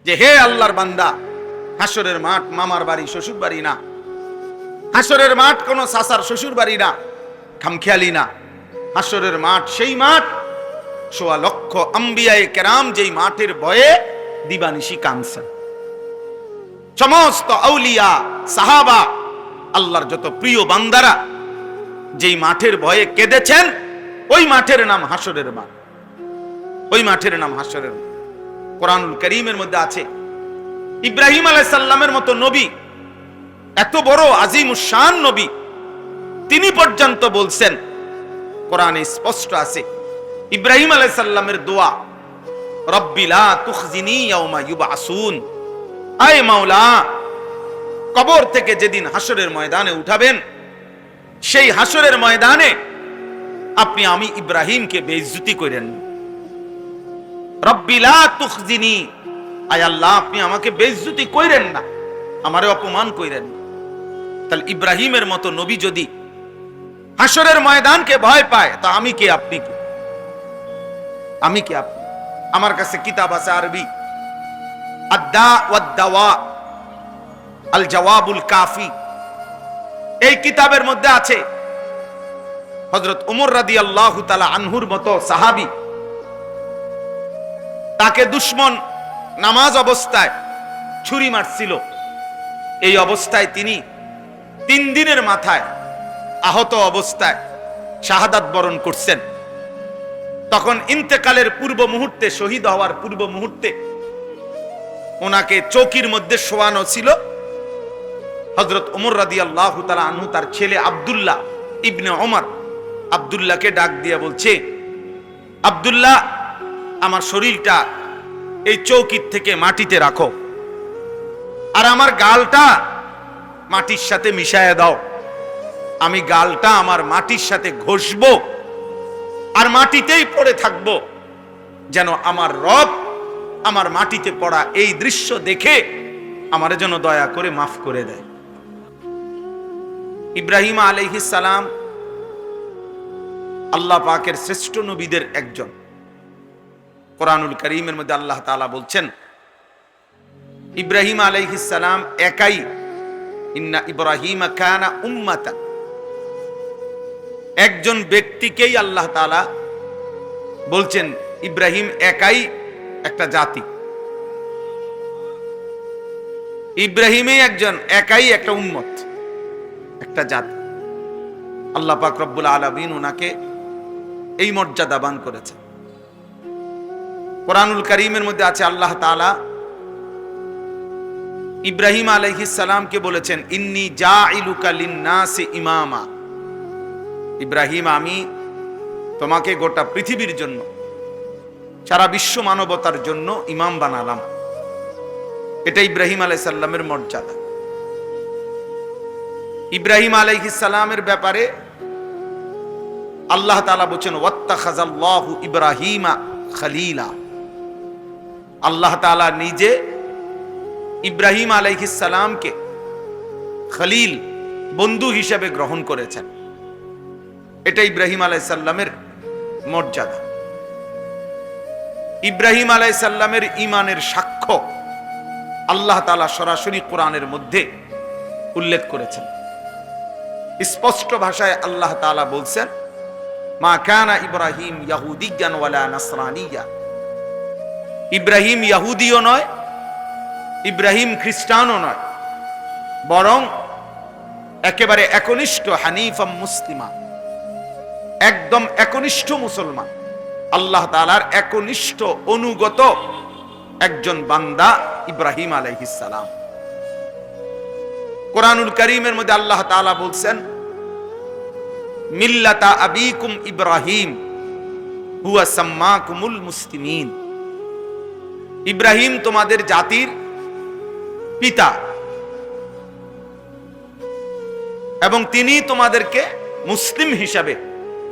যে হে আল্লাহর বান্দা, হাসরের মাঠ মামার বাড়ি শ্বশুর বাড়ি না, হাসরের মাঠ কোন সাসার শ্বশুর বাড়ি না, খামখেয়ালি না। হাসরের মাঠ সেই মাঠ সোয়া লক্ষ আম্বিয়ায়ে কেরাম যেই মাঠের ভয়ে দিবানিশি কাঁদছেন। সমস্ত আউলিয়া সাহাবা আল্লাহর যত প্রিয় বান্দারা যেই মাঠের ভয়ে কেঁদেছেন, ওই মাঠের নাম হাসরের মাঠ। ওই মাঠের নাম হাসরের মাঠ। কোরআনুল কারীমের মধ্যে আছে ইব্রাহিম আলাইহিস সালামের মতো নবী, এত বড় আজিমুশ শান নবী, তিনি পর্যন্ত বলছেন, কোরআনে স্পষ্ট আছে ইব্রাহিম আলাইহিস সালামের দোয়া, রব্বি লা তুখজিনি ইয়াউমা ইউবআসুন, আয় মাওলা, কবর থেকে যেদিন হাসরের ময়দানে উঠাবেন, সেই হাসরের ময়দানে আপনি আমি ইব্রাহিমকে বেইজ্জতি করেন। রব্বি লা তুখজিনি, আয় আল্লাহ আপনি আমাকে বেইজ্জতি কইরেন না, আমারে অপমান কইরেন না। তাহলে ইব্রাহিমের মতো নবী যদি হাসরের ময়দানকে ভয় পায়, তা আমি কে আপনি কে? আমি কে আপনি? আমার কাছে কিতাব আছে আরবি, আদ-দা ওয়াদ-দাওয়া, আল জওয়াবুল কাফি। এই কিতাবের মধ্যে আছে হযরত ওমর রাদিয়াল্লাহু তাআলা আনহুর মতো সাহাবী, তাকে দুশমন নামাজ অবস্থায় ছুরি মারছিল। এই অবস্থায় তিনি 3 দিনের মাথায় আহত অবস্থায় শাহাদাত বরণ করছেন। তখন ইন্তেকালের পূর্ব মুহূর্তে, শহীদ হওয়ার পূর্ব মুহূর্তে ওনাকে চৌকির মধ্যে শোয়ানো ছিল। হযরত ওমর রাদিয়াল্লাহু তাআলা আনহু তার ছেলে আব্দুল্লাহ ইবনে ওমর, আব্দুল্লাহকে ডাক দিয়ে বলছে, আব্দুল্লাহ, আমার শরীরটা এই চৌকির থেকে মাটিতে রাখো, আর আমার গালটা মাটির সাথে মিশায়া দাও। আমি গালটা আমার মাটির সাথে ঘষবো আর মাটিতেই পড়ে থাকবো, যেন আমার রব আমার মাটিতে পড়া এই দৃশ্য দেখে আমারে যেন দয়া করে মাফ করে দেয়। ইব্রাহিম আলাইহিস সালাম আল্লাহ পাকের শ্রেষ্ঠ নবীদের একজন। কোরআনুল কারীমের মধ্যে আল্লাহ তাআলা বলছেন, ইব্রাহিম আলাইহিস সালাম একাই, ইন্না ইব্রাহিমা কানা উম্মাতান, একজন ব্যক্তিকেই আল্লাহ তাআলা বলছেন ইব্রাহিম একাই একটা জাতি, ইব্রাহিমই একজন একাই একটা উম্মত, একটা জাতি। আল্লাহ পাক রব্বুল আলামিন ওনাকে এই মর্যাদা দান করেছেন। কোরআনুল কারীমের মধ্যে আছে আল্লাহ তাআলা ইব্রাহিম আলাইহিস সালামকে বলেছেন, ইন্নী জাইলুকা লিন-নাসি ইমামা, ইব্রাহিম আমি তোমাকে গোটা পৃথিবীর জন্য, সারা বিশ্ব মানবতার জন্য ইমাম বানালাম। এটা ইব্রাহিম আলাইহিস সালামের মর্যাদা। ইব্রাহিম আলাইহিস সালামের ব্যাপারে আল্লাহ তাআলা বলেন, ওয়াত্তাখাযাল্লাহু ইব্রাহিমা খলিলা, আল্লাহ তাআলা নিজে ইব্রাহিম আলাইহিস সালামকে খলিল, বন্ধু হিসেবে গ্রহণ করেছেন। এটা ইব্রাহিম আলাইহিস সালামের মর্যাদা। ইব্রাহিম আলাইহিস সালামের ঈমানের সাক্ষ্য আল্লাহ তাআলা সরাসরি কোরআনের মধ্যে উল্লেখ করেছেন। স্পষ্ট ভাষায় আল্লাহ তাআলা বলছেন, মা কানা ইব্রাহিম ইয়াহুদিয়ান ওয়ালা নাসরানিয়া, ইব্রাহিম ইহুদিও নয়, ইব্রাহিম খ্রিস্টানও নয়, বরং একেবারে একনিষ্ঠ হানিফা মুসলিমা, একদম একনিষ্ঠ মুসলমান, আল্লাহ তাআলার একনিষ্ঠ অনুগত একজন বান্দা ইব্রাহিম আলাইহিস সালাম। কোরআনুল কারীমের মধ্যে আল্লাহ তাআলা বলছেন, মিল্লাতা আবিকুম ইব্রাহিম হুয়া সাম্মাকুমুল মুসলিমিন, ইব্রাহিম তোমাদের জাতির পিতা এবং তিনি তোমাদেরকে মুসলিম হিসাবে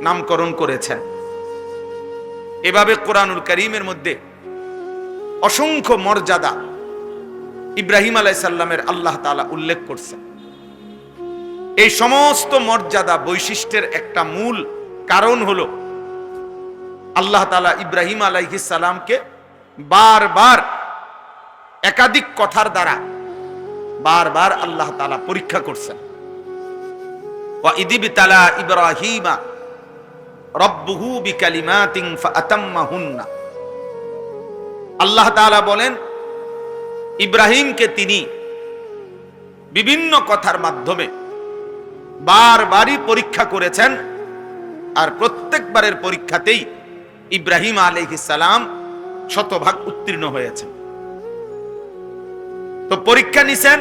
নামকরণ করেছেন। এভাবে কোরআনুল কারীমের মধ্যে অসংখ্য মর্যাদা ইব্রাহিম আলাইহিস সালামের আল্লাহ তাআলা উল্লেখ করছেন। এই সমস্ত মর্যাদা বৈশিষ্ট্যের একটা মূল কারণ হলো আল্লাহ তাআলা ইব্রাহিম আলাইহিস সালামকে বারবার একাধিক কথার দ্বারা বারবার আল্লাহ তাআলা পরীক্ষা করছেন। ওয়া ইদিবতালা ইব্রাহিমা রাব্বুহু বিকালিমাতিন ফাআতাম্মাহুন্না। আল্লাহ তাআলা বলেন, ইব্রাহিমকে তিনি বিভিন্ন কথার মাধ্যমে বারবারই পরীক্ষা করেছেন, আর প্রত্যেকবারের পরীক্ষাতেই ইব্রাহিম আলাইহিস সালাম শতভাগ উত্তীর্ণ হয়েছেন। তো পরীক্ষা নিছেন,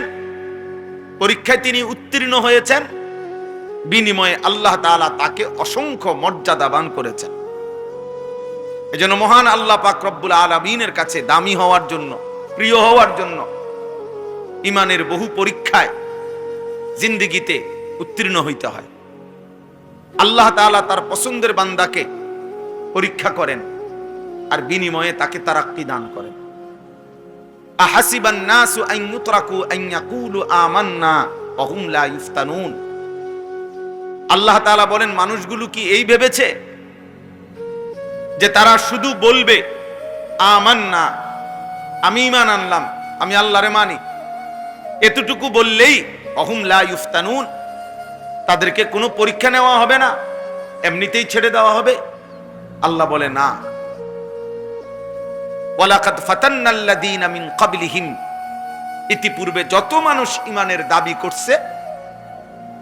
পরীক্ষায় তিনি উত্তীর্ণ হয়েছেন, বিনিময়ে আল্লাহ তাআলা তাকে অসংখ্য মর্যাদাবান করেছেন। এজন্য মহান আল্লাহ পাক রব্বুল আলামিনের কাছে দামি হওয়ার জন্য, প্রিয় হওয়ার জন্য ইমানের বহু পরীক্ষায় জিন্দেগিতে উত্তীর্ণ হইতে হয়। আল্লাহ তাআলা তার পছন্দের বান্দাকে পরীক্ষা করেন আর বিনিময়ে তাকে তারাক্কি দান করেন। আহাসিবান নাসু আন ইউতরাকু আন ইয়াকুলু আমান্না ওয়া হুম লা ইফতানুন। আল্লাহ তাআলা বলেন, মানুষগুলো কি এই ভেবেছে যে তারা শুধু বলবে আমান্না, আমি ঈমান আনলাম, আমি আল্লাহরে মানি, এতটুকু বললেই ওয়া হুম লা ইফতানুন, তাদেরকে কোনো পরীক্ষা নেওয়া হবে না, এমনিতেই ছেড়ে দেওয়া হবে? আল্লাহ বলে না। ওয়ালাকাদ ফাতান্নাল্লাযীনা মিন ক্বাবলিহিম, ইতিপূর্বে যত মানুষ ঈমানের দাবি করছে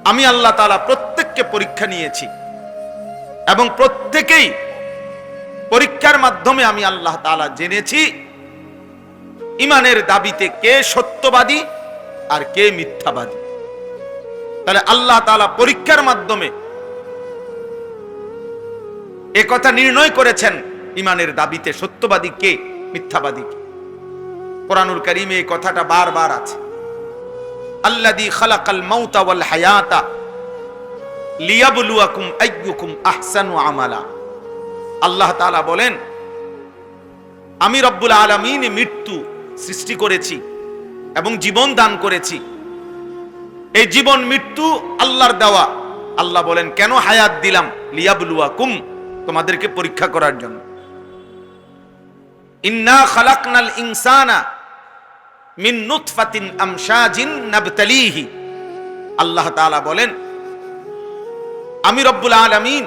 আমি আল্লাহ তাআলা প্রত্যেককে পরীক্ষা নিয়েছি, এবং প্রত্যেকেই পরীক্ষার মাধ্যমে আমি আল্লাহ তাআলা জেনেছি ঈমানের দাবিতে কে সত্যবাদী আর কে মিথ্যাবাদী। তাহলে আল্লাহ তাআলা পরীক্ষার মাধ্যমে একথা নির্ণয় করেছেন ঈমানের দাবিতে সত্যবাদী কে, মিথ্যাবাদী কে। কোরআনুল কারীমে এই কথাটা বারবার আছে। আল্লাযী খালাকাল মাউতা ওয়াল হায়াতা লিয়াবলুয়াকুম আইয়ুকুম আহসানু আমালা। আল্লাহ তাআলা বলেন, আমি রব্বুল আলামিন মৃত্যু সৃষ্টি করেছি এবং জীবন দান করেছি। এই জীবন মৃত্যু আল্লাহর দেওয়া। আল্লাহ বলেন, কেন হায়াত দিলাম? লিয়াবলুয়াকুম, তোমাদেরকে পরীক্ষা করার জন্য। ইন্না খালাকনাল ইনসানা মিন নুতফাতিন আমশাজিন নাবতালিহি। আল্লাহ তাআলা বলেন, আমি রব্বুল আলামিন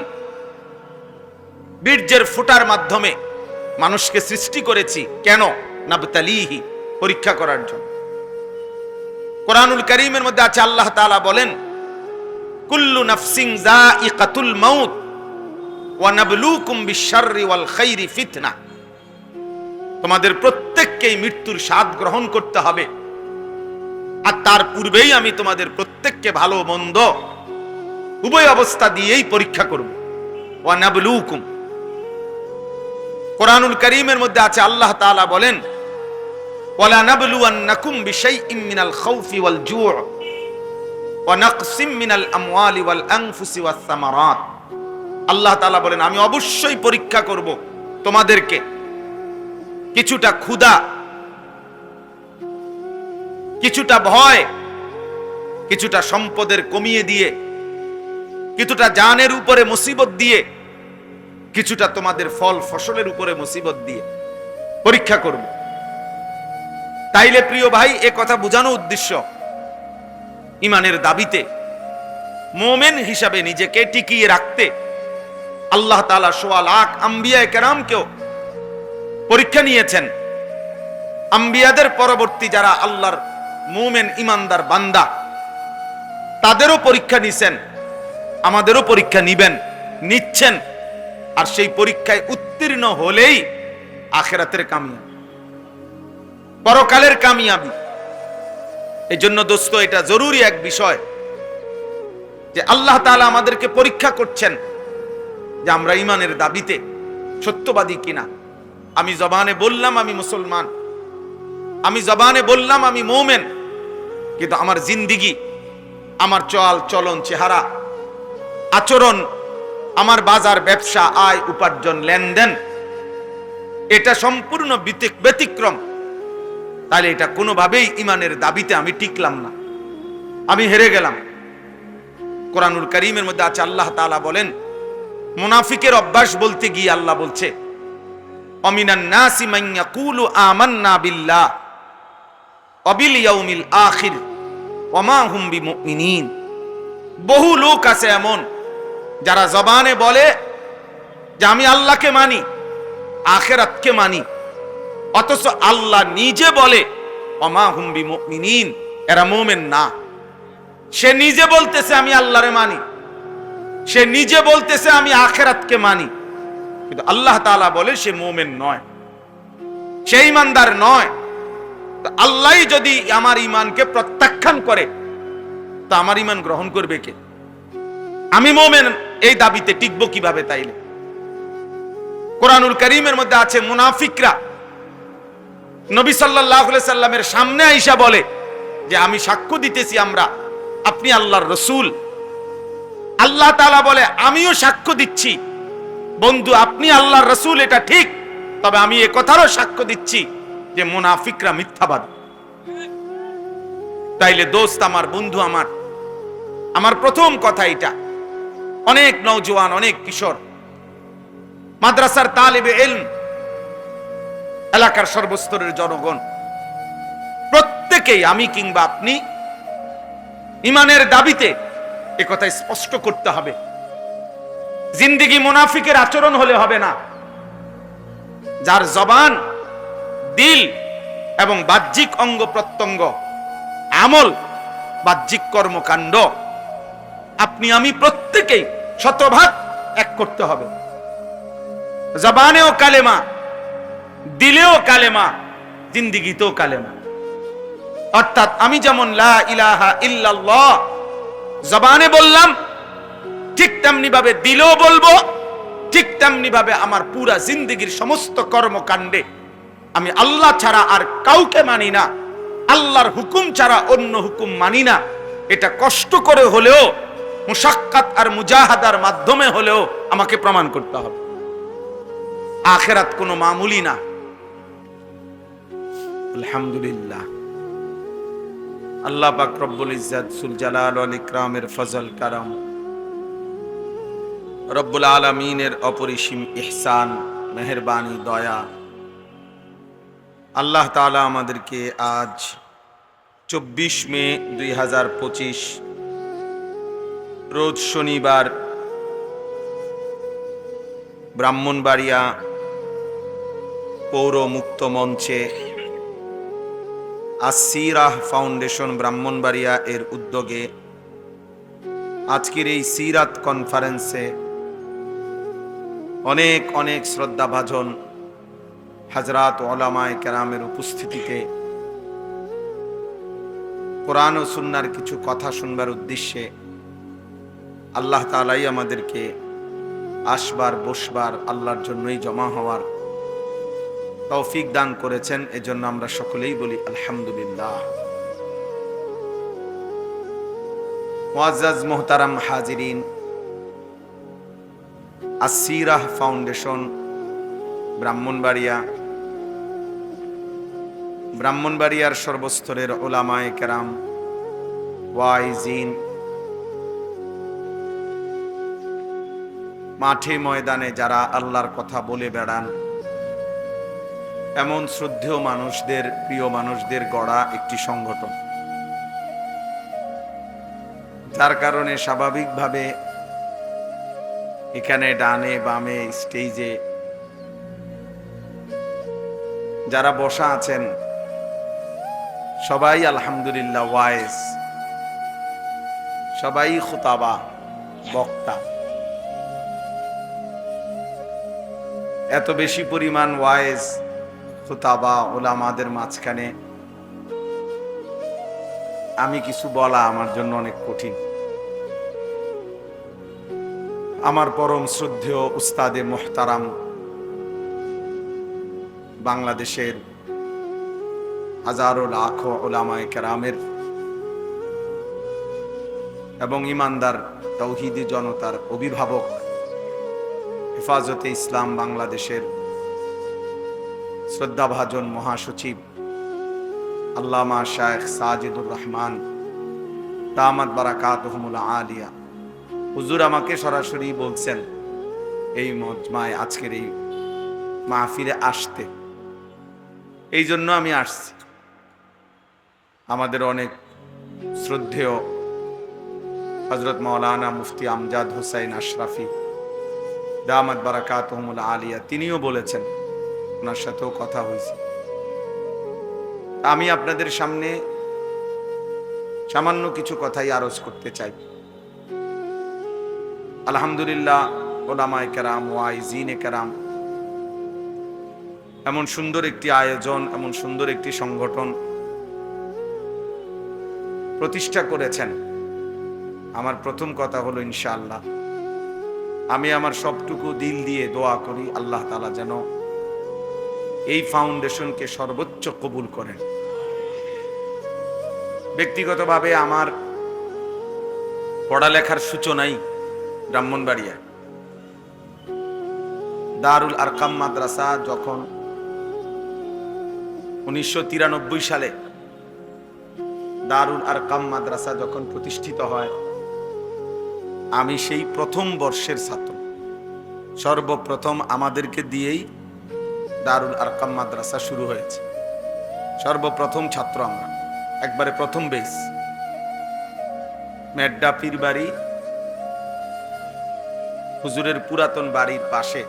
বীর্যের ফোঁটার মাধ্যমে মানুষকে সৃষ্টি করেছি। কেন? নাবতালিহি, পরীক্ষা করার জন্য। কোরআনুল কারীমের মধ্যে আছে, আল্লাহ তাআলা বলেন, কুল্লু নাফসিন যায়িকাতুল মাউত ওয়া নাবলুকুম বিশ-শাররি ওয়াল খাইরি ফিতনা। তোমাদের প্রত্যেককেই মৃত্যুর স্বাদ গ্রহণ করতে হবে, আর তার পূর্বেই আমি তোমাদের প্রত্যেককে ভালো মন্দ উভয় অবস্থা দিয়েই পরীক্ষা করব। ওয়া নাবলুকুম। কোরআনুল কারীমের মধ্যে আছে, আল্লাহ তাআলা বলেন, ওয়ালা নাবলুওয়ান্নাকুম বিশাইইম মিনাল খাউফি ওয়াল জুউ ওয়া নাকসিম মিনাল আমওয়ালি ওয়াল আনফুসি ওয়াস সামারাত। আল্লাহ তাআলা বলেন, আমি অবশ্যই পরীক্ষা করব তোমাদেরকে কিছুটা ক্ষুধা, কিছুটা ভয়, কিছুটা সম্পদের কমিয়ে দিয়ে, কিছুটা জানের উপরে মুসিবত দিয়ে, কিছুটা তোমাদের ফল ফসলের উপরে মুসিবত দিয়ে পরীক্ষা করব। তাইলে প্রিয় ভাই, এ কথা বোঝানো উদ্দেশ্য, ঈমানের দাবিতে মুমিন হিসাবে নিজেকে টিকিয়ে রাখতে আল্লাহ তাআলা সোয়া লাখ আম্বিয়ায়ে কেরামকেও পরীক্ষা নিয়েছেন। আম্বিয়াদের পরবর্তী যারা আল্লাহর মুমিন ঈমানদার বান্দা, তাদেরও পরীক্ষা নিছেন, আমাদেরও পরীক্ষা নিবেন, নিচ্ছেন। আর সেই পরীক্ষায় উত্তীর্ণ হলেই আখিরাতের কামিয়াবি, পরকালের কামিয়াবি। এই জন্য দোস্ত, এটা জরুরি এক বিষয় যে আল্লাহ তাআলা আমাদেরকে পরীক্ষা করছেন যে আমরা ঈমানের দাবিতে সত্যবাদী কিনা। আমি জবানে বললাম আমি মুসলমান, আমি জবানে বললাম আমি মুমিন, কিন্তু আমার জিন্দেগি, আমার চল চলন, চেহারা, আচরণ, আমার বাজার ব্যবসা, আয় উপার্জন, লেনদেন, এটা সম্পূর্ণ ব্যতিক্রম। তাহলে এটা কোনোভাবেই ঈমানের দাবিতে আমি টিকলাম না, আমি হেরে গেলাম। কোরআনুল কারীমের মধ্যে আছে, আল্লাহ তাআলা বলেন, মুনাফিকের অভ্যাস বলতে গিয়ে আল্লাহ বলছে, অমিনান নাসি মান ইয়াকুলু আমান্না বিল্লাহ অবিল ইয়াউমিল আখির ওয়া মা হুম বিমুমিনিন। বহু লোক আছে এমন যারা জবানে বলে যে আমি আল্লাহকে মানি, আখিরাতকে মানি, অথচ আল্লাহ নিজে বলে ওয়া মা হুম বিমুমিনিন, এরা মুমিন না। সে নিজে বলতেছে আমি আল্লাহরে মানি, সে নিজে বলতেছে আমি আখিরাতকে মানি, কিন্তু আল্লাহ তাআলা বলে সে মুমিন নয়, সে ঈমানদার নয়। তো আল্লাহ যদি আমার ঈমানকে প্রত্যাখ্যান করে তো আমার ঈমান গ্রহণ করবে কে? আমি মুমিন এই দাবিতে টিকবো কিভাবে? তাইলে কোরআনুল কারীমের মধ্যে আছে মুনাফিকরা নবী সাল্লাল্লাহু আলাইহি সাল্লামের সামনে আইসা বলে যে আমি সাক্ষ্য দিতেছি আপনি আল্লাহর রাসূল। আল্লাহ তাআলা বলে আমিও সাক্ষ্য দিচ্ছি বন্ধু আপনি আল্লাহর রাসূল, এটা ঠিক, তবে আমি এ কথারও সাক্ষ্য দিচ্ছি যে মুনাফিকরা মিথ্যাবাদী। তাইলে দোস্ত আমার, বন্ধু আমার প্রথম কথা এটা। অনেক নওজোয়ান, অনেক কিশোর, মাদ্রাসার তালিবে ইলম, এলাকার সর্বস্তরের জনগণ প্রত্যেকেই আমি কিংবা আপনি ঈমানের দাবিতে এ কথা স্পষ্ট করতে হবে। জিন্দেগি মুনাফিকের আচরণ হলে হবে না। যার জবান, দিল এবং বাহ্যিক অঙ্গ প্রত্যঙ্গ, আমল, বাহ্যিক কর্মকাণ্ড আপনি আমি প্রত্যেকেই শতভাগ এক করতে হবে। জবানেও কালেমা, দিলেও কালেমা, জিন্দেগিতেও কালেমা। অর্থাৎ আমি যেমন লা ইলাহা ইল্লাল্লাহ জবানে বললাম, ঠিক তেমনি ভাবে দিলেও বলবো, ঠিক তেমনি ভাবে আমার পুরা জিন্দেগির সমস্ত কর্মকাণ্ডে আমি আল্লাহ ছাড়া আর কাউকে মানি না, আল্লাহর হুকুম ছাড়া অন্য হুকুম মানি না। এটা কষ্ট করে হলেও, মুশাক্কাত আর মুজাহাদার মাধ্যমে হলেও আমাকে প্রমাণ করতে হবে। আখিরাত কোনো মামুলি না। আলহামদুলিল্লাহ, আল্লাহ পাক রব্বুল ইজ্জত সুল জালাল ওয়াল ইকরামের ফজল কারাম, রব্বুল আলামিনের অপরিসীম ইহসান, মেহেরবানি, দয়া, আল্লাহ তাআলা আমাদেরকে আজ 24 মে 2025 রোজ শনিবার ব্রাহ্মণবাড়িয়া পৌর মুক্ত মঞ্চে আসিরাহ ফাউন্ডেশন ব্রাহ্মণবাড়িয়া এর উদ্যোগে আজকের এই সিরাত কনফারেন্সে অনেক অনেক শ্রদ্ধাভাজন হযরত উলামায়ে কেরামের উপস্থিতিতে কোরআন ও সুন্নাহর কিছু কথা শুনবার উদ্দেশ্যে আল্লাহ তাআলাই আমাদেরকে আসবার, বসবার, আল্লাহর জন্যই জমা হওয়ার তৌফিক দান করেছেন। এজন্য আমরা সকলেই বলি আলহামদুলিল্লাহ। মুআজ্জাজ মুহতারাম হাজিরিন, আসিরাহ ফাউন্ডেশন ব্রাহ্মণবাড়িয়ার সর্বস্তরের উলামায়ে কেরাম, ওয়াইজিন, মাঠে ময়দানে যারা আল্লাহর কথা বলে বেড়ান, এমন শ্রদ্ধেয় মানুষদের, প্রিয় মানুষদের গড়া একটি সংগঠন, যার কারণে স্বাভাবিকভাবে এখানে ডানে বামে স্টেজে যারা বসা আছেন সবাই আলহামদুলিল্লাহ ওয়াইজ, সবাই খুতাবা, বক্তা। এত বেশি পরিমাণ ওয়াইজ, খুতাবা, উলামাদের মাঝখানে আমি কিছু বলা আমার জন্য অনেক কঠিন। আমার পরম শ্রদ্ধেয় উস্তাদে মুহতারাম, বাংলাদেশের হাজারো লাখো উলামায়ে কেরামের এবং ইমানদার তাওহীদি জনতার অভিভাবক, হেফাজতে ইসলাম বাংলাদেশের শ্রদ্ধাভাজন মহাসচিব আল্লামা শায়েখ সাজিদুর রহমান দামাত বারাকাতুহুমুল আলিয়া হুজুর আমাকে সরাসরি বলছেন এই মজমায় আজকের এই মাহফিলে আসতে। এই জন্য আমি আসছি। আমাদের অনেক শ্রদ্ধেয় হযরত মাওলানা মুফতি আমজাদ হোসাইন আশরাফি দামাত বারাকাতুহুমুল আলিয়া তিনিও বলেছেন, ওনার সাথেও কথা হয়েছে। আমি আপনাদের সামনে সামান্য কিছু কথাই আরজ করতে চাই। আলহামদুলিল্লাহ, ওলামায়ে কেরাম, ওয়াইজিনে কেরাম এমন সুন্দর একটি আয়োজন, এমন সুন্দর একটি সংগঠন প্রতিষ্ঠা করেছেন। আমার প্রথম কথা হলো, ইনশাআল্লাহ আমি আমার সবটুকু দিল দিয়ে দোয়া করি আল্লাহ তাআলা যেন এই ফাউন্ডেশনকে সর্বোচ্চ কবুল করেন। ব্যক্তিগতভাবে আমার পড়ালেখার সূচনাই ব্রাহ্মণবাড়িয়া। দারুল আরকাম মাদ্রাসা যখন 1993 সালে দারুল আরকাম মাদ্রাসা যখন প্রতিষ্ঠিত হয়, আমি সেই প্রথম বর্ষের ছাত্র। সর্বপ্রথম আমাদেরকে দিয়েই দারুল আরকাম মাদ্রাসা শুরু হয়েছে। সর্বপ্রথম ছাত্র আমরা, একবারে প্রথম বেস। মেড্ডা পীরবাড়ি হুজুরের পুরাতন বাড়ির পাশে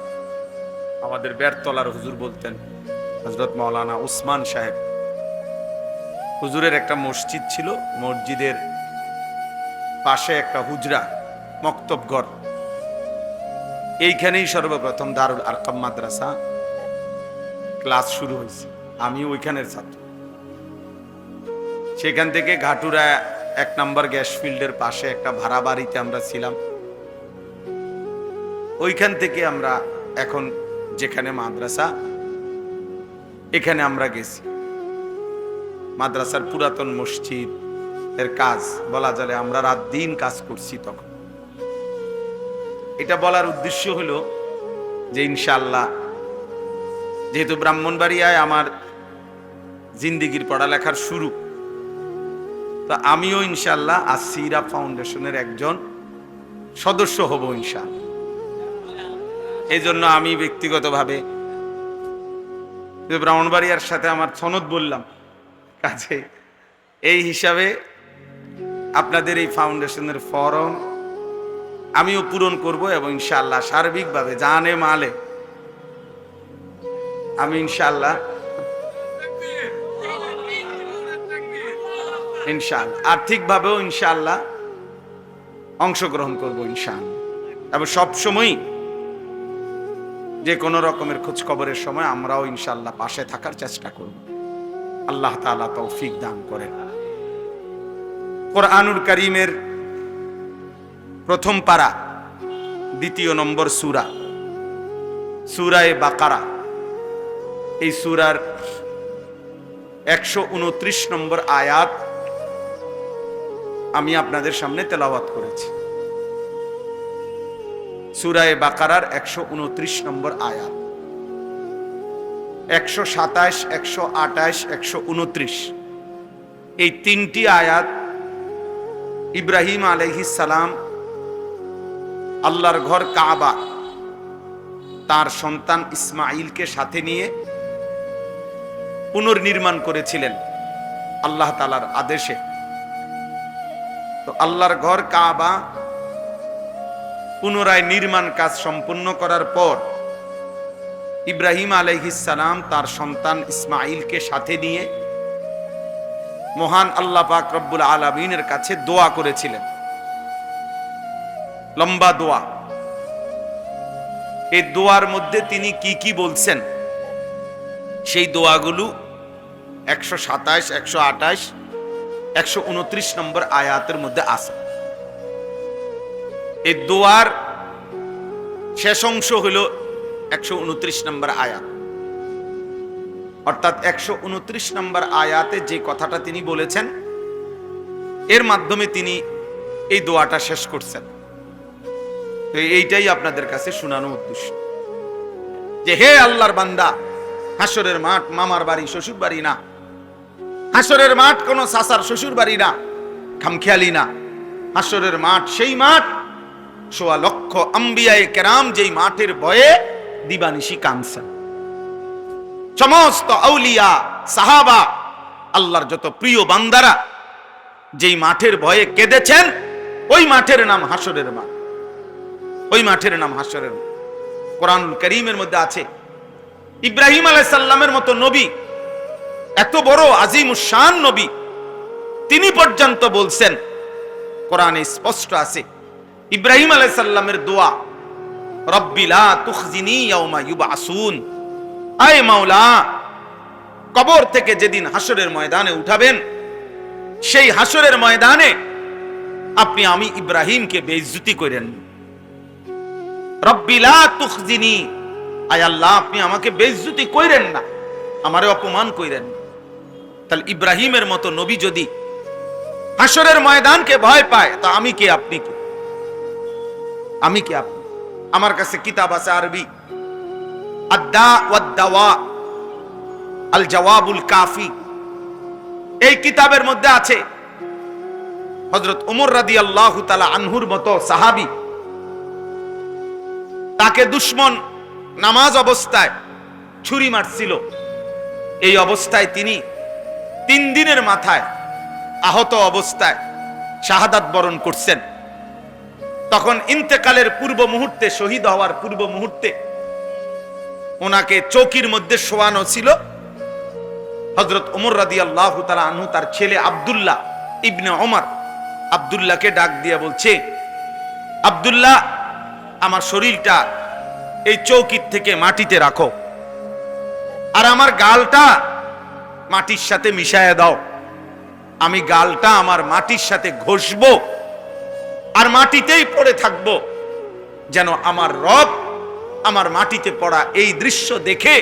আমাদের বেরতলার হুজুর বলতেন হযরত মাওলানা উসমান সাহেব। হুজুরের একটা মসজিদ ছিল, মসজিদের পাশে একটা হুজরা, মক্তব ঘর। এইখানেই সর্বপ্রথম দারুল আরকাম মাদ্রাসা ক্লাস শুরু হয়েছে। আমি ওইখানের ছাত্র। সেখান থেকে ঘাটুরা 1 নম্বর গ্যাস ফিল্ডের পাশে একটা ভাড়া বাড়িতে আমরা ছিলাম। ওইখান থেকে আমরা এখন যেখানে মাদ্রাসা, এখানে আমরা গেছি। মাদ্রাসার পুরাতন মসজিদ এর কাজ বলা যায় আমরা রাত দিন কাজ করছি তখন। এটা বলার উদ্দেশ্য হলো যে ইনশাআল্লাহ, যেহেতু ব্রাহ্মণবাড়িয়ায় আমার জিন্দেগির পড়ালেখার শুরু, তো আমিও ইনশাআল্লাহ আসিরা ফাউন্ডেশনের একজন সদস্য হব ইনশাআল্লাহ। এই জন্য আমি ব্যক্তিগতভাবে ব্রাহ্মণবাড়িয়ার সাথে আমার সনদ বললাম, কাছে এই হিসাবে আপনাদের এই ফাউন্ডেশনের ফরম আমিও পূরণ করব এবং ইনশাআল্লাহ সার্বিকভাবে জানে মালে আমি ইনশাআল্লাহ আর্থিকভাবেও ইনশাআল্লাহ অংশগ্রহণ করব ইনশাআল্লাহ। এবং সবসময় যে কোনো রকমের খোঁজ খবরের সময় আমরাও ইনশাআল্লাহ পাশে থাকার চেষ্টা করব। আল্লাহ তাআলা তৌফিক দান করেন। কোরআনুল কারীমের প্রথম পারা 2 নম্বর সূরা, সূরায়ে বাকারা। এই সূরার 129 নম্বর আয়াত আমি আপনাদের সামনে তেলাওয়াত করেছি। সূরায়ে বাকারার 129 নম্বর আয়াত, 127, 128, 129 এই 3টি আয়াত ইব্রাহিম আলাইহিস সালাম আল্লাহর ঘর কাবা তার সন্তান ইসমাঈলকে সাথে নিয়ে পুনর্নির্মাণ করেছিলেন আল্লাহ তাআলার আদেশে। তো আল্লাহর ঘর কাবা পুনরায় নির্মাণ কাজ সম্পূর্ণ করার পর ইব্রাহিম আলাইহিস সালাম তার সন্তান ইসমাঈলকে সাথে নিয়ে মহান আল্লাহ পাক রব্বুল আলামিনের কাছে দোয়া করেছিলেন, লম্বা দোয়া। এই দোয়ার মধ্যে তিনি কি কি বলছেন সেই দোয়াগুলো 127, 128, 129 নম্বর আয়াতের মধ্যে আছে। এই দোয়ার শেষ অংশ হলো 129 নম্বর আয়াত। অর্থাৎ 129 নম্বর আয়াতে যে কথাটা তিনি বলেছেন এর মাধ্যমে তিনি এই দোয়াটা শেষ করছেন। তো এইটাই আপনাদের কাছে শোনানো উদ্দেশ্য যে হে আল্লাহর বান্দা, হাসরের মাঠ মামার বাড়ি শ্বশুর বাড়ি না। হাসরের মাঠ কোন চাচার শ্বশুর বাড়ি না, খামখেয়ালি না। হাসরের মাঠ সেই মাঠ 1.25 লক্ষ আম্বিয়ায়ে কেরাম যেই মাঠের ভয়ে দিবানিশি কাঁদছেন। সমস্ত আউলিয়া সাহাবা আল্লাহর যত প্রিয় বান্দারা যেই মাঠের ভয়ে কেঁদেছেন, ওই মাঠের নাম হাসরের মাঠ। ওই মাঠের নাম হাসরের মাঠ। কোরআনুল কারীমের মধ্যে আছে, ইব্রাহিম আলাইহিস সালামের মতো নবী, এত বড় আজিমুশ শান নবী, তিনি পর্যন্ত বলছেন, কোরআনে স্পষ্ট আছে, ইব্রাহিম আলাইহিস সালামের দোয়া, রব্বি লা তুখজিনি ইয়াউমা ইউবআসুন, আয় মাওলা, কবর থেকে যেদিন হাসরের ময়দানে উঠাবেন, সেই হাসরের ময়দানে আপনি আমি ইব্রাহিমকে বেইজ্জতি করেন। রব্বি লা তুখজিনি, আয় আল্লাহ আপনি আমাকে বেইজ্জতি কইরেন না, আমারে অপমান কইরেন না। তাহলে ইব্রাহিমের মতো নবী যদি হাসরের ময়দানকে ভয় পায়, তা আমি কে, আপনি কে? আমি কে, আপনি? আমার কাছে কিতাব আছে আরবি, আদ-দা ওয়াদ-দাওয়া, আল জওয়াবুল কাফি। এই কিতাবের মধ্যে আছে হযরত ওমর রাদিয়াল্লাহু তাআলা আনহুর মতো সাহাবী, তাকে দুশমন নামাজ অবস্থায় ছুরি মারছিল। এই অবস্থায় তিনি 3 দিনের মাথায় আহত অবস্থায় শাহাদাত বরণ করছেন। তখন ইন্তেকালের পূর্ব মুহূর্তে, শহীদ হওয়ার পূর্ব মুহূর্তে ওনাকে চৌকির মধ্যে শোয়ানো ছিল। হযরত ওমর রাদিয়াল্লাহু তাআলা আনহু তার ছেলে আব্দুল্লাহ ইবনে ওমর, আব্দুল্লাহকে ডাক দিয়ে বলছে, আব্দুল্লাহ, আমার শরীরটা এই চৌকির থেকে মাটিতে রাখো, আর আমার গালটা মাটির সাথে মিশায়া দাও। আমি গালটা আমার মাটির সাথে ঘষবো আর মাটিতেই পড়ে থাকবো, যেন আমার রব আমার মাটিতে পড়া এই দৃশ্য দেখে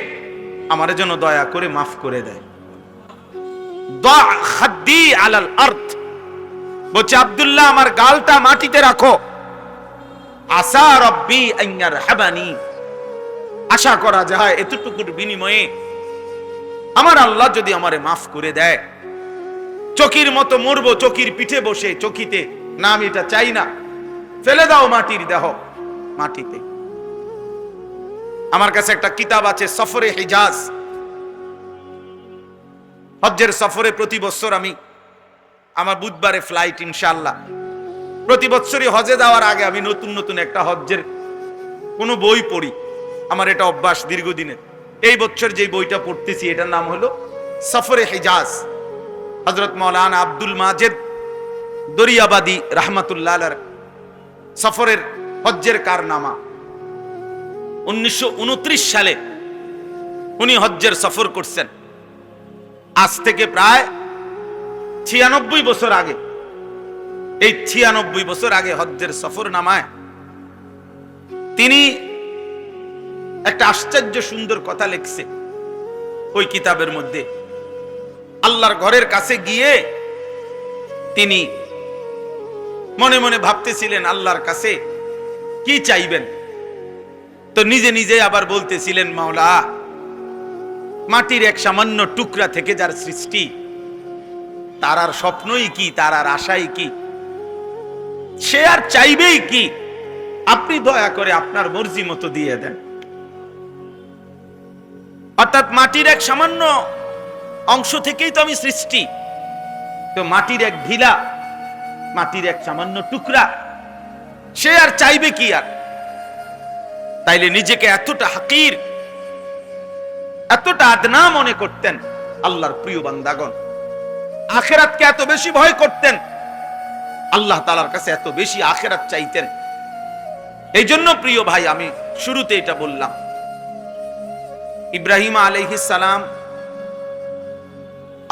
আমার যেন দয়া করে মাফ করে দেয়। দা খাদ্দি আলাল আরদ, বলছে আব্দুল্লাহ আমার গালটা মাটিতে রাখো, আসা রব্বি আন ইয়ারহামানি, আশা করা যায় এতটুকুর বিনিময়ে আমার আল্লাহ যদি আমারে মাফ করে দেয়। চকির মতো মরবো, চকির পিঠে বসে, চকিতে না, আমি এটা চাই না, ফেলে দাও মাটির দেহ মাটিতে। আমার কাছে একটা কিতাব আছে, সফরে হিজাজ, হজ্জের সফরে প্রতি বছর আমি, আমার বুধবারে ফ্লাইট ইনশাআল্লাহ, প্রতি বছরই হজে যাওয়ার আগে আমি নতুন নতুন একটা হজ্জের কোনো বই পড়ি, আমার এটা অভ্যাস দীর্ঘদিনের। এই বছর যে বইটা পড়তেছি এটার নাম হলো সফরে হিজাজ, হযরত মাওলানা আব্দুল মাজেদ দরিয়াবাদী রাহমাতুল্লাহ আলাইহি সফরের হজ্জের কারনামা। 1929 সালে উনি হজ্জের সফর করছেন, আজ থেকে প্রায় 96 বছর আগে। এই 96 বছর আগে হজ্জের সফর নামায় তিনি একটা আশ্চর্য সুন্দর কথা লিখছে ওই কিতাবের মধ্যে। আল্লাহর ঘরের কাছে গিয়ে তিনি মনে মনে ভাবতেছিলেন আল্লাহর কাছে কি চাইবেন, তো নিজে নিজে আবার বলতেছিলেন, মাওলা, মাটির এক সামান্য টুকরা থেকে যার সৃষ্টি, তার আর স্বপ্নই কি, তার আর আশাই কি, সে আর চাইবেই কি, আপনি দয়া করে আপনার মর্জি মতো দিয়ে দেন। অর্থাৎ মাটির এক সামান্য অংশ থেকেই তো আমি সৃষ্টি, তো মাটির এক ঢিলা, মাটির এক সামান্য টুকরা, সে আর চাইবে কি আর? তাইলে নিজেকে এতটা হাকির, এতটা আদনা মনে করতেন আল্লাহর প্রিয় বান্দাগণ, আখিরাতকে এত বেশি ভয় করতেন, আল্লাহ তাআলার কাছে এত বেশি আখিরাত চাইতেন। এই জন্য প্রিয় ভাই, আমি শুরুতে এটা বললাম, ইব্রাহিম আলাইহিস সালাম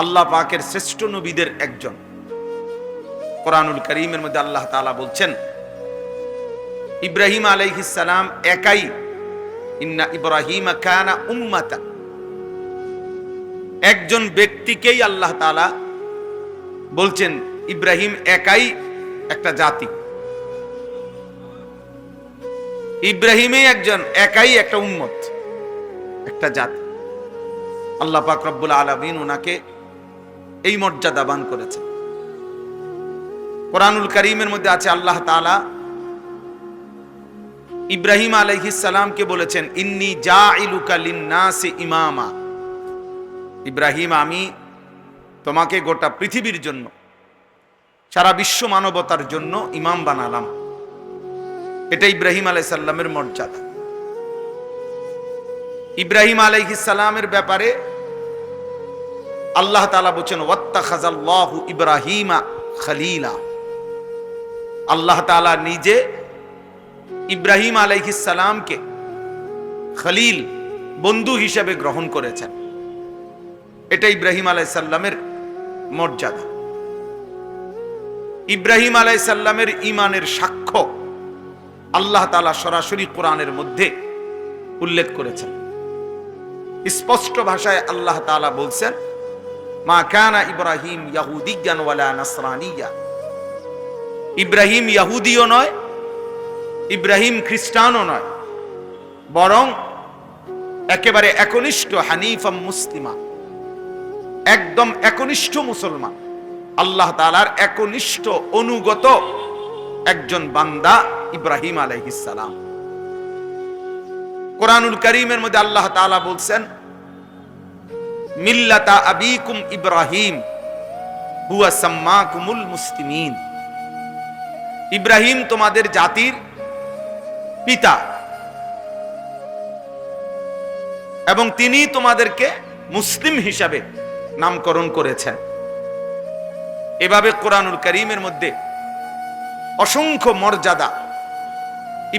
আল্লাহ পাকের শ্রেষ্ঠ নবীদের একজন। কোরআনুল কারীমের মধ্যে আল্লাহ তাআলা বলছেন, ইব্রাহিম আলাইহিস সালাম একাই, ইন্না ইব্রাহিমা কানা উম্মাতান, একজন ব্যক্তিকেই আল্লাহ তাআলা বলছেন ইব্রাহিম একাই একটা জাতি, ইব্রাহিমই একজন একাই একটা উম্মত, একটা জাতি। আল্লাহ পাক রব্বুল আলামিন ওনাকে এই মর্যাদা দান করেছেন। কোরআনুল কারীমের মধ্যে আছে আল্লাহ তাআলা ইব্রাহিম আলাইহিস সালামকে বলেছেন, ইন্নী জাইলুকা লিন-নাসি ইমামা, ইব্রাহিম আমি তোমাকে গোটা পৃথিবীর জন্য, সারা বিশ্ব মানবতার জন্য ইমাম বানালাম। এটা ইব্রাহিম আলাইহিস সালামের মর্যাদা। ইব্রাহিম আলাইহিস সালামের ব্যাপারে আল্লাহ তাআলা বলেন ওয়াত্তাখাযাল্লাহু ইব্রাহিমা খলিলা। আল্লাহ তাআলা নিজে ইব্রাহিম আলাইহিস সালামকে খলিল, বন্ধু হিসেবে গ্রহণ করেছেন। এটা ইব্রাহিম আলাইহিস সালামের মর্যাদা। ইব্রাহিম আলাইহিস সালামের ঈমানের সাক্ষ্য আল্লাহ তাআলা সরাসরি কোরআনের মধ্যে উল্লেখ করেছেন। স্পষ্ট ভাষায় আল্লাহ তাআলা বলছেন, মা কানা ইব্রাহিম ইয়াহুদিয়ান ওয়ালা নাসরানিয়া। ইব্রাহিম ইহুদিও নয়, ইব্রাহিম খ্রিস্টানও নয়, বরং একেবারে একনিষ্ঠ হানিফা মুসলিমা, একদম একনিষ্ঠ মুসলমান, আল্লাহ তাআলার একনিষ্ঠ অনুগত একজন বান্দা ইব্রাহিম আলাইহিস সালাম। কোরআনুল কারীমের মধ্যে আল্লাহ তাআলা বলছেন, মিল্লাতা আবিকুম ইব্রাহিম হুয়া সাম্মাকুমুল মুসলিমিন। ইব্রাহিম তোমাদের জাতির পিতা এবং তিনি তোমাদেরকে মুসলিম হিসাবে নামকরণ করেছেন। এভাবে কোরআনুল কারীমের মধ্যে অসংখ্য মর্যাদা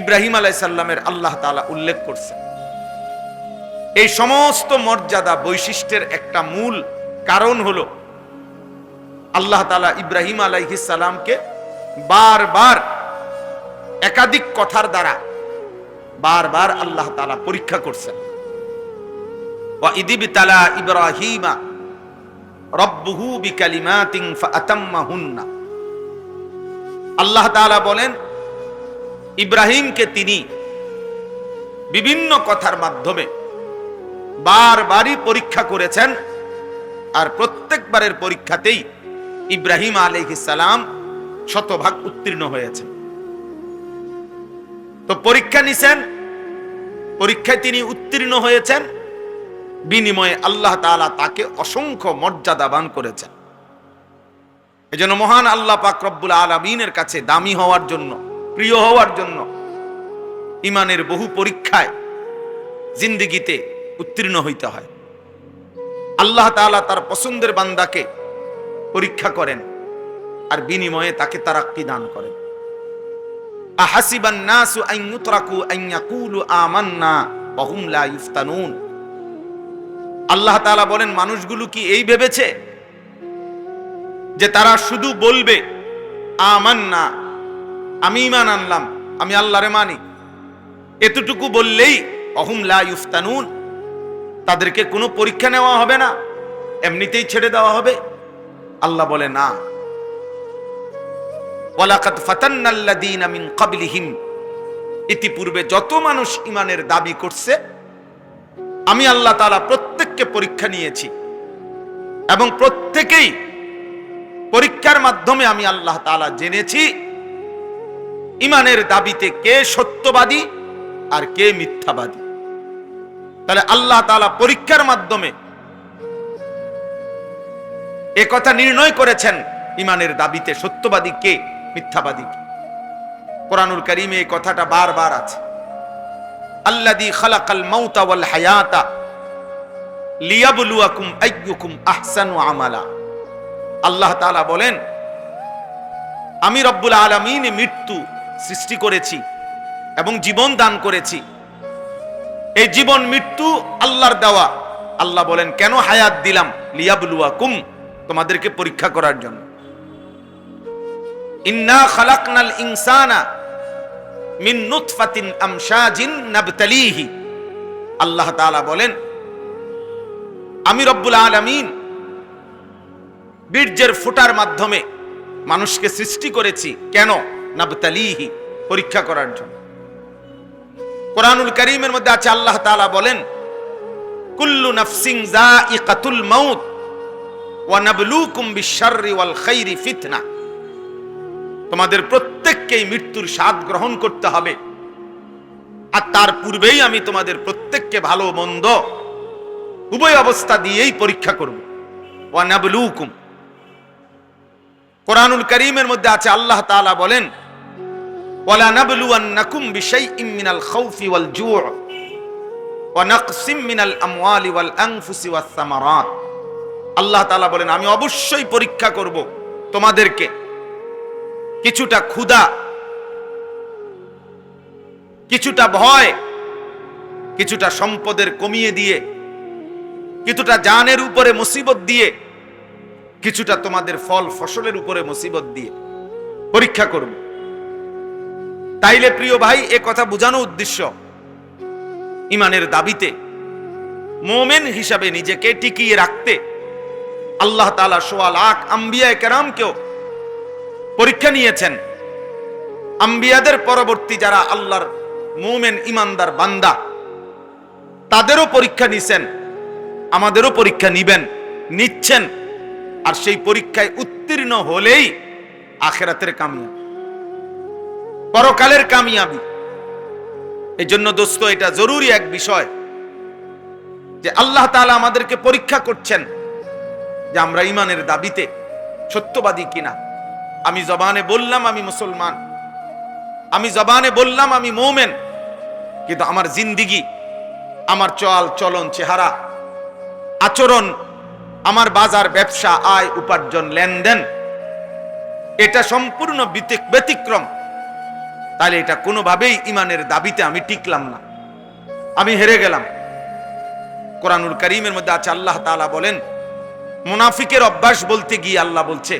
ইব্রাহিম আলাইহিস সালামের আল্লাহ তাআলা উল্লেখ করছেন। এই সমস্ত মর্যাদা বৈশিষ্ট্যের একটা মূল কারণ হলো আল্লাহ তাআলা ইব্রাহিম আলাইহিস সালামকে বারবার একাধিক কথার দ্বারা বারবার আল্লাহ তাআলা পরীক্ষা করছেন। ওয়া ইযিবতালা ইব্রাহিমা রাব্বুহু বিকালিমাতিন ফাআতাম্মাহুন্না। আল্লাহ তাআলা বলেন, ইব্রাহিমকে তিনি বিভিন্ন কথার মাধ্যমে বারবারই পরীক্ষা করেছেন, আর প্রত্যেকবারের পরীক্ষাতেই ইব্রাহিম আলাইহিস সালাম শতভাগ উত্তীর্ণ হয়েছেন। তো পরীক্ষা নিছেন, পরীক্ষায় তিনি উত্তীর্ণ হয়েছেন, বিনিময়ে আল্লাহ তাআলা তাকে অসংখ্য মর্যাদাবান করেছেন। এজন্য মহান আল্লাহ পাক রব্বুল আলামিনের কাছে দামি হওয়ার জন্য, প্রিয় হওয়ার জন্য ঈমানের বহু পরীক্ষায় জিন্দেগিতে উত্তীর্ণ হইতে হয়। আল্লাহ তাআলা তার পছন্দের বান্দাকে পরীক্ষা করেন আর বিনিময়ে তাকে তারাক্কি দান করেন। আহাসিবান নাসু আন ইউতরাকু আন ইয়াকুলু আমান্না ওয়া হুম লা ইফতানুন। আল্লাহ তাআলা বলেন, মানুষগুলো কি এই ভেবেছে যে তারা শুধু বলবে আমান্না, আমি ঈমান আনলাম, আমি আল্লাহরে মানি, এতটুকু বললেই ওয়া হুম লা ইফতানুন, তাদেরকে কোনো পরীক্ষা নেওয়া হবে না, এমনিতেই ছেড়ে দেওয়া হবে? আল্লাহ বলে না, ওয়ালাকাদ ফাতান্নাল্লাযীনা মিন ক্বাবলিহিম, ইতিপূর্বে যত মানুষ ঈমানের দাবি করছে আমি আল্লাহ তাআলা প্রত্যেককে পরীক্ষা নিয়েছি, এবং প্রত্যেকেই পরীক্ষার মাধ্যমে আমি আল্লাহ তাআলা জেনেছি ঈমানের দাবিতে কে সত্যবাদী আর কে মিথ্যাবাদী। তাহলে আল্লাহ তাআলা পরীক্ষার মাধ্যমে এ কথা নির্ণয় করেছেন ঈমানের দাবিতে সত্যবাদী কে, মিথ্যাবাদী কে। কোরআনুল কারীমে এই কথাটা বারবার আছে, আল্লাযী খালাকাল মাউতা ওয়াল হায়াতা লিয়াবলুয়াকুম আইয়ুকুম আহসানু আমালা। আল্লাহ তাআলা বলেন, আমি রব্বুল আলামিন মৃত্যু সৃষ্টি করেছি এবং জীবন দান করেছি। এই জীবন মৃত্যু আল্লাহর দেওয়া। আল্লাহ বলেন, কেন হায়াত দিলাম? লিয়াবলুয়াকুম, তোমাদেরকে পরীক্ষা করার জন্য। ইন্না খালাকনাল ইনসানা মিন নুতফাতিন আমশাজিন নাবতালিহি। আল্লাহ তাআলা বলেন, আমি রব্বুল আলামিন বীর্যের ফোঁটার মাধ্যমে মানুষকে সৃষ্টি করেছি। কেন? নাবতালিহি, পরীক্ষা করার জন্য। কোরআনুল কারীমের মধ্যে আছে, আল্লাহ তাআলা বলেন, কুল্লু নাফসিন যায়িকাতুল মাউত ওয়া নাবলুকুম বিশ-শাররি ওয়াল খাইরি ফিতনা। তোমাদের প্রত্যেককেই মৃত্যুর স্বাদ গ্রহণ করতে হবে, আর তার পূর্বেই আমি তোমাদের প্রত্যেককে ভালো মন্দ উভয় অবস্থা দিয়েই পরীক্ষা করব। ওয়া নাবলুকুম। কোরআনুল কারীমের মধ্যে আছে আল্লাহ তাআলা বলেন ওয়ালা নাবলুওয়ান্নাকুম বিশাইইম মিনাল খাউফি ওয়াল জু' ওয়া নাকসিম মিনাল আমওয়ালি ওয়াল আনফুসি ওয়াস সামারাত। আল্লাহ তাআলা বলেন আমি অবশ্যই পরীক্ষা করব তোমাদেরকে কিছুটা ক্ষুধা, কিছুটা ভয়, কিছুটা সম্পদের কমিয়ে দিয়ে, কিছুটা জানের উপরে মুসিবত দিয়ে, কিছুটা তোমাদের ফল ফসলের উপরে মুসিবত দিয়ে পরীক্ষা করব। তাইলে প্রিয় ভাই, এ কথা বোঝানো উদ্দেশ্য ইমানের দাবিতে মুমিন হিসাবে নিজেকে টিকিয়ে রাখতে আল্লাহ তাআলা সোয়া লাখ আম্বিয়ায়ে কেরামকেও পরীক্ষা নিয়েছেন। আম্বিয়াদের পরবর্তী যারা আল্লাহর মুমিন ইমানদার বান্দা, তাদেরও পরীক্ষা নিছেন, আমাদেরও পরীক্ষা নিবেন, নিচ্ছেন। আর সেই পরীক্ষায় উত্তীর্ণ হলেই আখিরাতের কামিয়াবি, পরকালের কামিয়াবি। এই জন্য দোস্ত, এটা জরুরি এক বিষয় যে আল্লাহ তাআলা আমাদেরকে পরীক্ষা করছেন যে আমরা ইমানের দাবিতে সত্যবাদী কিনা। আমি জবানে বললাম আমি মুসলমান, আমি জবানে বললাম আমি মুমিন, কিন্তু আমার জিন্দিগি, আমার চল চলন, চেহারা, আচরণ, আমার বাজার ব্যবসা, আয় উপার্জন, লেনদেন, এটা সম্পূর্ণ ব্যতিক্রম। তাহলে এটা কোনোভাবেই ইমানের দাবিতে আমি টিকলাম না, আমি হেরে গেলাম। কোরআনুল কারীমের মধ্যে আছে আল্লাহ তাআলা বলেন মুনাফিকের অভ্যাস বলতে গিয়ে আল্লাহ বলছে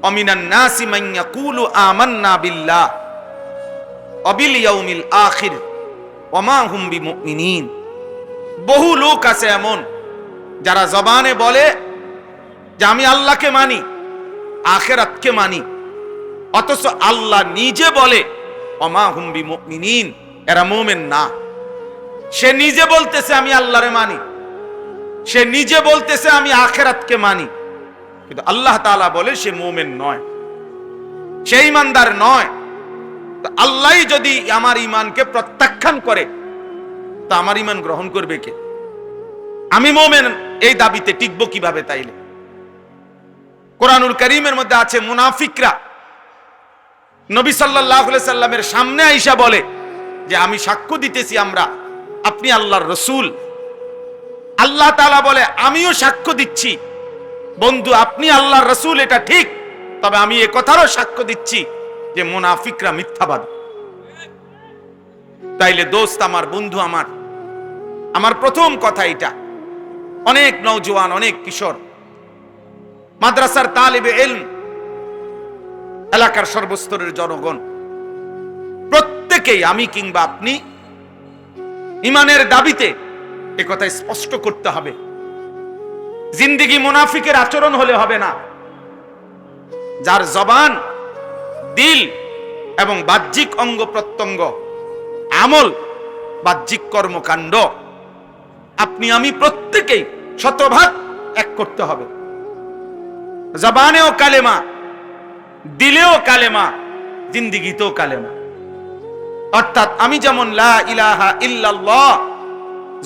অমিনান নাসি মান ইয়াকুলু আমান্না বিল্লাহ ওয়া বিল ইয়াউমিল আখির ওয়া মা হুম বিমুমিনিন। বহু লোক আছে এমন যারা জবানে বলে যে আমি আল্লাহকে মানি, আখিরাতকে মানি, অথচ আল্লাহ নিজে বলে ওয়া মা হুম বিমুমিনিন, এরা মুমিন না। সে নিজে বলতেছে আমি আল্লাহরে মানি, সে নিজে বলতেছে আমি আখিরাতকে মানি, কিন্তু আল্লাহ তাআলা বলে সে মুমিন নয়, সে ঈমানদার নয়। তো আল্লাহই যদি আমার ঈমানকে প্রত্যাখ্যান করে, তা আমার ঈমান গ্রহণ করবে কে? আমি মুমিন এই দাবিতে টিকবো কিভাবে? তাইলে কোরআনুল কারীমের মধ্যে আছে মুনাফিকরা নবী সাল্লাল্লাহু আলাইহি সাল্লামের সামনে আইসা বলে যে আমি সাক্ষ্য দিতেছি আপনি আল্লাহর রাসূল। আল্লাহ তাআলা বলে আমিও সাক্ষ্য দিচ্ছি বন্ধু আপনি আল্লাহর রাসূল, এটা ঠিক, তবে আমি এ কথারও সাক্ষ্য দিচ্ছি যে মুনাফিকরা মিথ্যাবাদী। তাইলে দোস্ত আমার, বন্ধু আমার প্রথম কথা এটা। অনেক নওজোয়ান, অনেক কিশোর, মাদ্রাসার তালিবে ইলম, এলাকার সর্বস্তরের জনগণ, প্রত্যেকেই আমি কিংবা আপনি ঈমানের দাবিতে এ কথা স্পষ্ট করতে হবে। জিন্দেগি মুনাফিকের আচরণ হলে হবে না। যার জবান, দিল এবং বাহ্যিক অঙ্গ প্রত্যঙ্গ, আমল, বাহ্যিক কর্মকাণ্ড, আপনি আমি প্রত্যেকেই শতভাগ এক করতে হবে। জবানেও কালেমা, দিলেও কালেমা, জিন্দেগিতেও কালেমা। অর্থাৎ আমি যেমন লা ইলাহা ইল্লাল্লাহ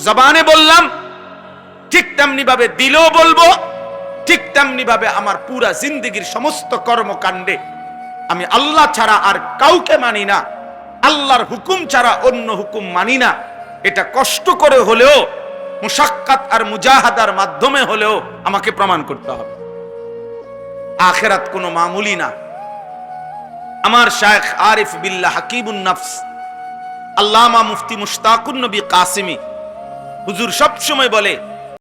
জবানে বললাম, ঠিক তেমনি ভাবে দিলেও বলবো, ঠিক তেমনি ভাবে আমার পুরা জিন্দেগির সমস্ত কর্মকাণ্ডে আমি আল্লাহ ছাড়া আর কাউকে মানি না, আল্লাহর হুকুম ছাড়া অন্য হুকুম মানি না। এটা কষ্ট করে হলেও, মুশাক্কাত আর মুজাহাদার মাধ্যমে হলেও আমাকে প্রমাণ করতে হবে। আখিরাত কোনো মামুলি না। আমার শায়েখ আরিফ বিল্লাহ হাকিমুন নফস আল্লামা মুফতি মুশতাকুন নবী কাসিমি হুজুর সব সময় বলে